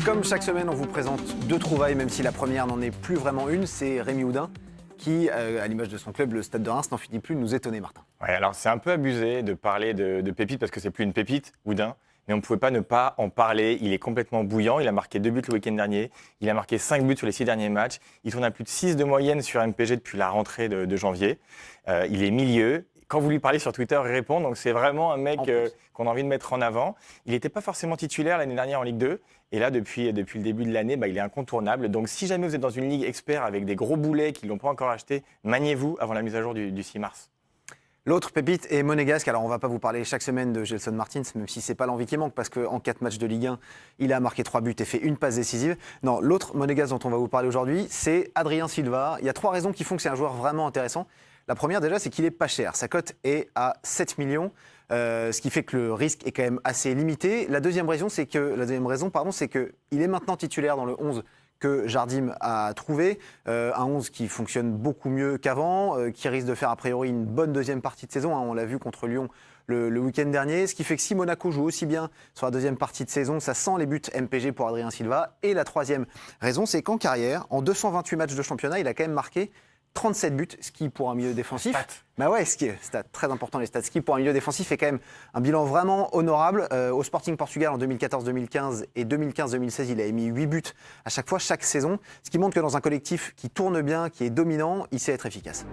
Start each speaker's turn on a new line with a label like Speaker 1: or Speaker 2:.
Speaker 1: Comme chaque semaine, on vous présente deux trouvailles, même si la première n'en est plus vraiment une, c'est Rémi Oudin, qui, à l'image de son club, le Stade de Reims, n'en finit plus de nous étonner, Martin.
Speaker 2: Ouais, alors c'est un peu abusé de parler de pépite parce que c'est plus une pépite, Oudin, mais on ne pouvait pas ne pas en parler. Il est complètement bouillant, il a marqué 2 buts le week-end dernier, il a marqué 5 buts sur les 6 derniers matchs, il tourne à plus de 6 de moyenne sur MPG depuis la rentrée de janvier. Il est milieu. Quand vous lui parlez sur Twitter, il répond. Donc c'est vraiment un mec qu'on a envie de mettre en avant. Il n'était pas forcément titulaire l'année dernière en Ligue 2. Et là, depuis le début de l'année, il est incontournable. Donc si jamais vous êtes dans une ligue expert avec des gros boulets qui ne l'ont pas encore acheté, maniez-vous avant la mise à jour du 6 mars.
Speaker 1: L'autre pépite est monégasque. Alors, on ne va pas vous parler chaque semaine de Gelson Martins, même si ce n'est pas l'envie qui manque, parce qu'en 4 matchs de Ligue 1, il a marqué 3 buts et fait une passe décisive. Non, l'autre monégasque dont on va vous parler aujourd'hui, c'est Adrien Silva. Il y a 3 raisons qui font que c'est un joueur vraiment intéressant. La première, déjà, c'est qu'il est pas cher. Sa cote est à 7 millions, ce qui fait que le risque est quand même assez limité. La deuxième raison, c'est qu'il est maintenant titulaire dans le 11 que Jardim a trouvé, un 11 qui fonctionne beaucoup mieux qu'avant, qui risque de faire a priori une bonne deuxième partie de saison, on l'a vu contre Lyon le week-end dernier, ce qui fait que si Monaco joue aussi bien sur la deuxième partie de saison, ça sent les buts MPG pour Adrien Silva. Et la troisième raison, c'est qu'en carrière, en 228 matchs de championnat, il a quand même marqué 37 buts, ce qui pour un milieu défensif, ce qui est très important les stats, ce qui pour un milieu défensif est quand même un bilan vraiment honorable. Au Sporting Portugal en 2014-2015 et 2015-2016, il a mis 8 buts à chaque fois, chaque saison, ce qui montre que dans un collectif qui tourne bien, qui est dominant, il sait être efficace.